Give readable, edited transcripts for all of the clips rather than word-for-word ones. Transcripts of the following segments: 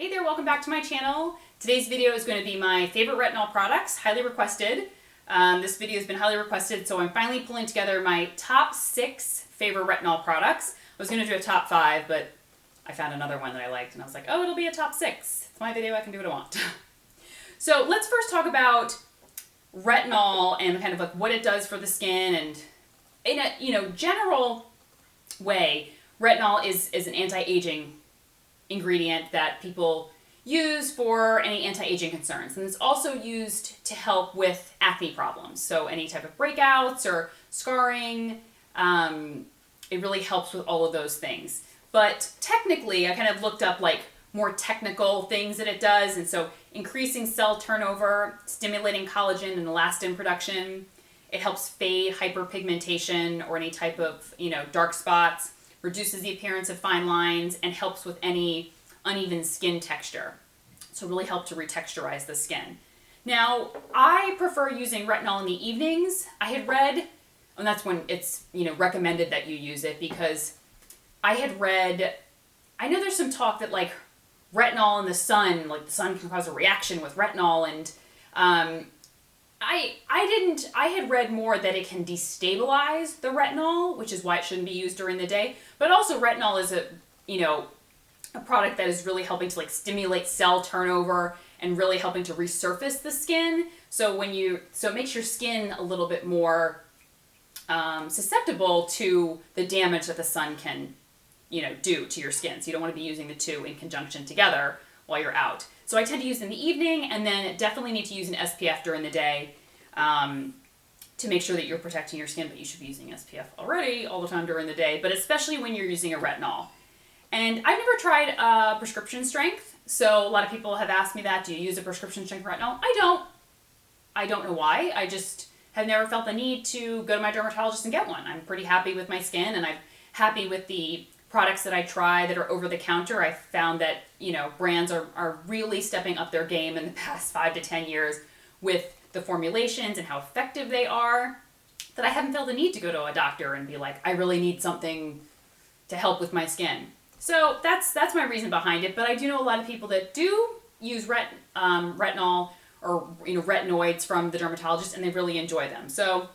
Hey there, welcome back to my channel. Today's video is going to be my favorite retinol products, highly requested. This video has been highly requested, so I'm finally pulling together my top 6 favorite retinol products. I was going to do a top 5, but I found another one that I liked, and I was like, oh, it'll be a top 6. It's my video, I can do what I want. So let's first talk about retinol and kind of like what it does for the skin, and in a general way, retinol is an anti-aging ingredient that people use for any anti-aging concerns, and it's also used to help with acne problems. So any type of breakouts or scarring, it really helps with all of those things. But technically, I kind of looked up like more technical things that it does, and so increasing cell turnover, stimulating collagen and elastin production. It helps fade hyperpigmentation or any type of dark spots, reduces the appearance of fine lines, and helps with any uneven skin texture. So really help to retexturize the skin. Now, I prefer using retinol in the evenings. I had read, and that's when it's recommended that you use it, because I had read, I know there's some talk that like retinol in the sun, like the sun can cause a reaction with retinol, and I had read more that it can destabilize the retinol, which is why it shouldn't be used during the day. But also retinol is a product that is really helping to like stimulate cell turnover and really helping to resurface the skin. So it makes your skin a little bit more susceptible to the damage that the sun can do to your skin. So you don't want to be using the two in conjunction together while you're out. So I tend to use it in the evening, and then definitely need to use an SPF during the day to make sure that you're protecting your skin, but you should be using SPF already all the time during the day, but especially when you're using a retinol. And I've never tried prescription strength, so a lot of people have asked me that, do you use a prescription strength retinol? I don't know why. I just have never felt the need to go to my dermatologist and get one. I'm pretty happy with my skin, and I'm happy with the products that I try that are over the counter. I found that, brands are really stepping up their game in the past 5 to 10 years with the formulations and how effective they are, that I haven't felt the need to go to a doctor and be like, I really need something to help with my skin. So that's my reason behind it. But I do know a lot of people that do use retinol or retinoids from the dermatologist, and they really enjoy them. So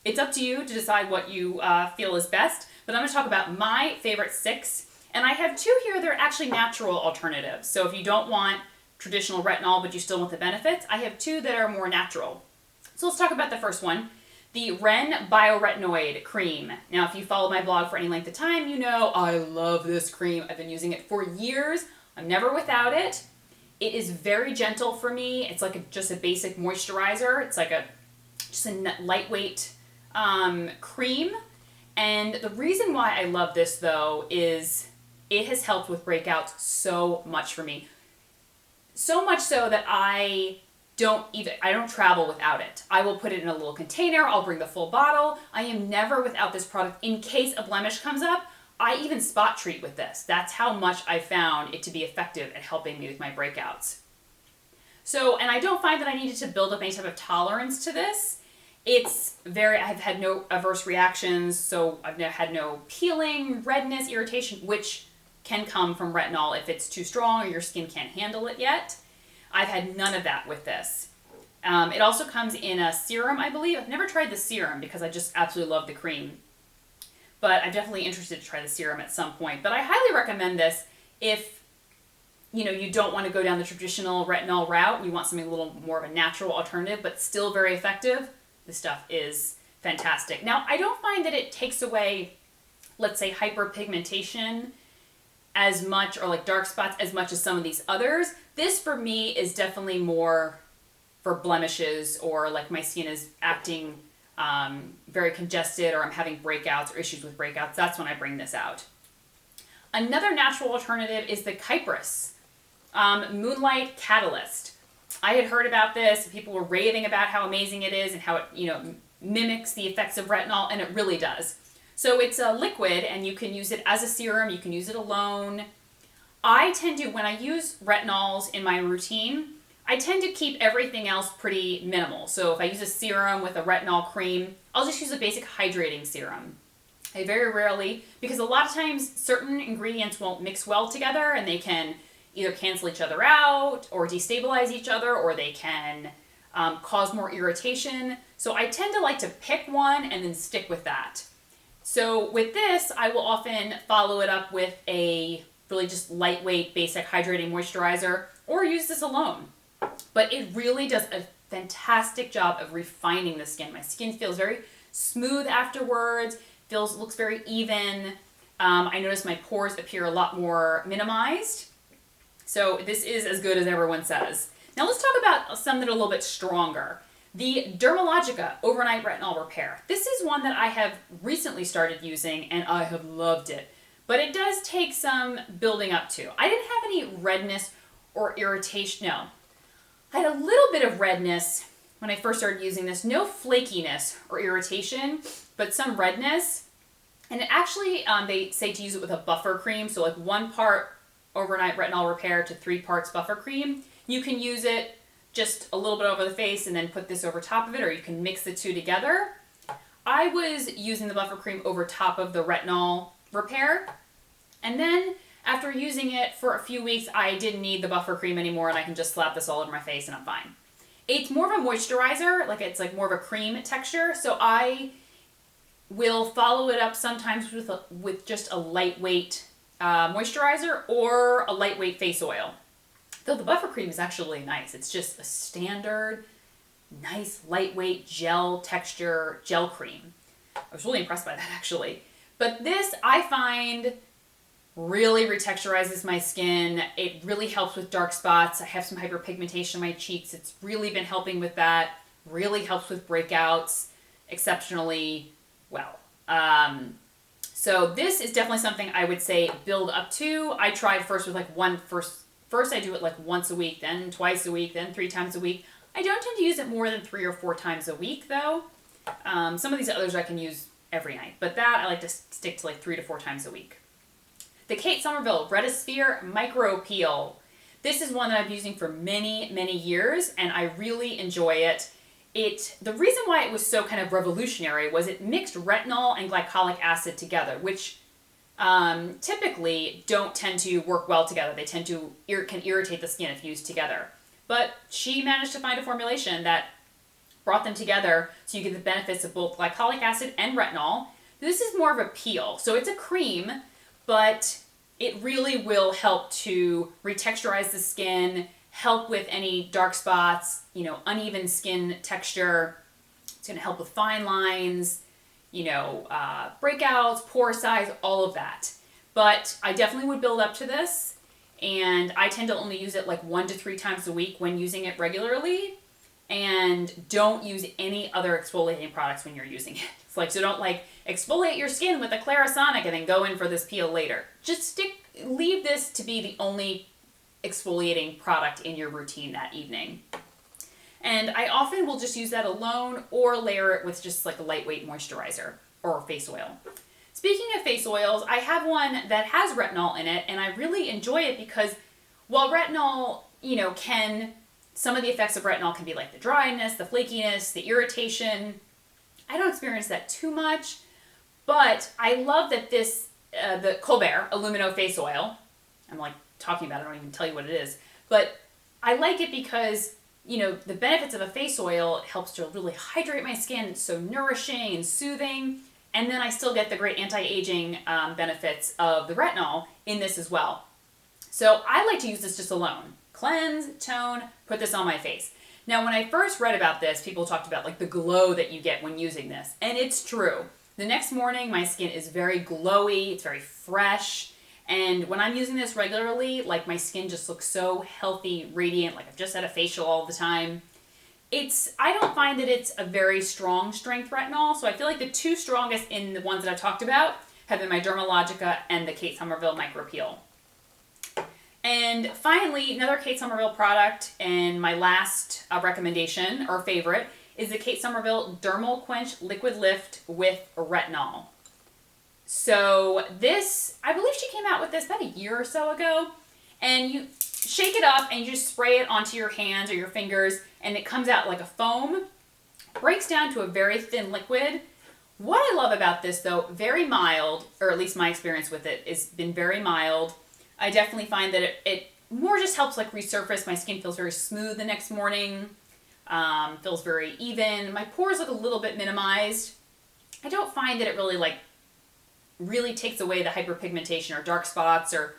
it's up to you to decide what you feel is best. But I'm going to talk about my favorite 6, and I have 2 here that are actually natural alternatives. So if you don't want traditional retinol but you still want the benefits, I have 2 that are more natural. So let's talk about the first one, the Ren BIO-RETINOID cream. Now, if you follow my blog for any length of time, you know I love this cream. I've been using it for years. I'm never without it. It is very gentle for me. It's like just a basic moisturizer. It's like just a lightweight cream. And the reason why I love this, though, is it has helped with breakouts so much for me. So much so that I don't travel without it. I will put it in a little container. I'll bring the full bottle. I am never without this product in case a blemish comes up. I even spot treat with this. That's how much I found it to be effective at helping me with my breakouts. So, and I don't find that I needed to build up any type of tolerance to this. I've had no adverse reactions, so I've had no peeling, redness, irritation, which can come from retinol if it's too strong or your skin can't handle it yet. I've had none of that with this. It also comes in a serum, I believe. I've never tried the serum because I just absolutely love the cream. But I'm definitely interested to try the serum at some point. But I highly recommend this if you don't want to go down the traditional retinol route and you want something a little more of a natural alternative, but still very effective. This stuff is fantastic. Now, I don't find that it takes away, let's say, hyperpigmentation as much, or like dark spots as much as some of these others. This for me is definitely more for blemishes, or like my skin is acting very congested, or I'm having breakouts or issues with breakouts. That's when I bring this out. Another natural alternative is the KYPRIS Moonlight Catalyst. I had heard about this. People were raving about how amazing it is and how it mimics the effects of retinol, and it really does. So it's a liquid, and you can use it as a serum. You can use it alone. I tend to, when I use retinols in my routine, I tend to keep everything else pretty minimal. So if I use a serum with a retinol cream, I'll just use a basic hydrating serum. I very rarely, because a lot of times certain ingredients won't mix well together, and they can either cancel each other out or destabilize each other, or they can cause more irritation. So I tend to like to pick one and then stick with that. So with this, I will often follow it up with a really just lightweight basic hydrating moisturizer or use this alone. But it really does a fantastic job of refining the skin. My skin feels very smooth afterwards, looks very even. I notice my pores appear a lot more minimized. So this is as good as everyone says. Now let's talk about some that are a little bit stronger. The Dermalogica Overnight Retinol Repair. This is one that I have recently started using and I have loved it. But it does take some building up to. I didn't have any redness or irritation. No. I had a little bit of redness when I first started using this. No flakiness or irritation, but some redness. And it actually, they say to use it with a buffer cream. So like 1 part Overnight Retinol Repair to 3 parts buffer cream. You can use it just a little bit over the face and then put this over top of it, or you can mix the two together. I was using the buffer cream over top of the retinol repair. And then after using it for a few weeks, I didn't need the buffer cream anymore and I can just slap this all over my face and I'm fine. It's more of a moisturizer, like it's like more of a cream texture. So I will follow it up sometimes with just a lightweight moisturizer or a lightweight face oil. Though the buffer cream is actually nice. It's just a standard, nice, lightweight gel texture gel cream. I was really impressed by that actually. But this I find really retexturizes my skin. It really helps with dark spots. I have some hyperpigmentation in my cheeks. It's really been helping with that. Really helps with breakouts exceptionally well. So this is definitely something I would say build up to. I tried first with like First I do it like once a week, then twice a week, then 3 times a week. I don't tend to use it more than 3 or 4 times a week though. Some of these others I can use every night, but that I like to stick to like 3 to 4 times a week. The Kate Somerville Retisphere Micro Peel. This is one that I've been using for many, many years and I really enjoy it. The reason why it was so kind of revolutionary was it mixed retinol and glycolic acid together, which typically don't tend to work well together. They tend to can irritate the skin if used together. But she managed to find a formulation that brought them together so you get the benefits of both glycolic acid and retinol. This is more of a peel. So it's a cream, but it really will help to retexturize the skin, help with any dark spots, uneven skin texture. It's going to help with fine lines, breakouts, pore size, all of that. But I definitely would build up to this, and I tend to only use it like 1 to 3 times a week when using it regularly, and don't use any other exfoliating products when you're using it. It's like, so don't like exfoliate your skin with a Clarisonic and then go in for this peel later. Just leave this to be the only exfoliating product in your routine that evening. And I often will just use that alone or layer it with just like a lightweight moisturizer or face oil. Speaking of face oils, I have one that has retinol in it and I really enjoy it because while retinol, some of the effects of retinol can be like the dryness, the flakiness, the irritation. I don't experience that too much, but I love that this, the Colbert Illumino face oil, I'm like talking about it, I don't even tell you what it is, but I like it because the benefits of a face oil, it helps to really hydrate my skin. It's so nourishing and soothing. And then I still get the great anti-aging benefits of the retinol in this as well. So I like to use this just alone. Cleanse, tone, put this on my face. Now, when I first read about this, people talked about like the glow that you get when using this. And it's true. The next morning, my skin is very glowy. It's very fresh. And when I'm using this regularly, like my skin just looks so healthy, radiant, like I've just had a facial all the time. I don't find that it's a very strong strength retinol, so I feel like the 2 strongest in the ones that I've talked about have been my Dermalogica and the Kate Somerville Micro Peel. And finally, another Kate Somerville product, and my last recommendation or favorite is the Kate Somerville Dermal Quench Liquid Lift with Retinol. So this, I believe she came out with this about a year or so ago, and you shake it up and you just spray it onto your hands or your fingers, and it comes out like a foam, breaks down to a very thin liquid. What I love about this though, very mild, or at least my experience with it has been very mild. I definitely find that it more just helps like resurface. My skin feels very smooth the next morning, feels very even. My pores look a little bit minimized. I don't find that it really takes away the hyperpigmentation or dark spots or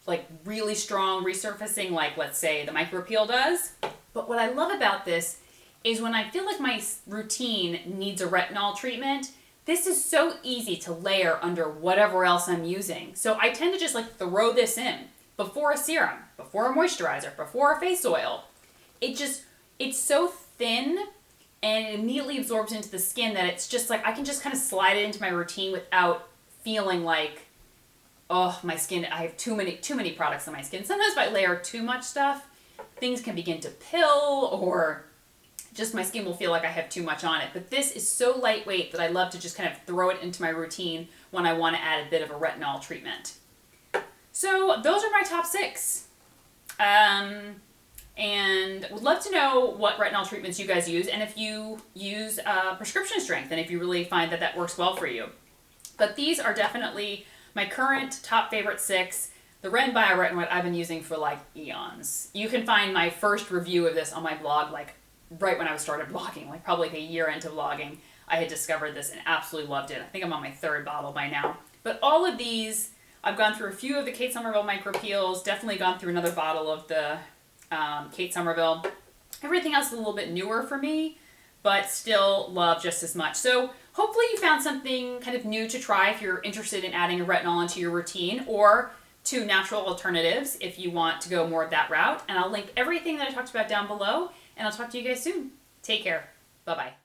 like really strong resurfacing like, let's say, the micro peel does. But what I love about this is when I feel like my routine needs a retinol treatment, this is so easy to layer under whatever else I'm using. So I tend to just like throw this in before a serum, before a moisturizer, before a face oil. It's so thin and it immediately absorbs into the skin that it's just like I can just kind of slide it into my routine without feeling like, oh, my skin, I have too many products on my skin. Sometimes if I layer too much stuff, things can begin to pill or just my skin will feel like I have too much on it. But this is so lightweight that I love to just kind of throw it into my routine when I want to add a bit of a retinol treatment. So those are my top 6. And would love to know what retinol treatments you guys use and if you use prescription strength and if you really find that that works well for you. But these are definitely my current top favorite 6. The Ren BIO-RETINOID I've been using for like eons. You can find my first review of this on my blog like right when I started blogging, like probably like a year into blogging. I had discovered this and absolutely loved it. I think I'm on my 3rd bottle by now. But all of these, I've gone through a few of the Kate Somerville micro peels, definitely gone through another bottle of the Kate Somerville. Everything else is a little bit newer for me, but still love just as much. So hopefully you found something kind of new to try if you're interested in adding a retinol into your routine, or 2 natural alternatives if you want to go more of that route. And I'll link everything that I talked about down below, and I'll talk to you guys soon. Take care. Bye-bye.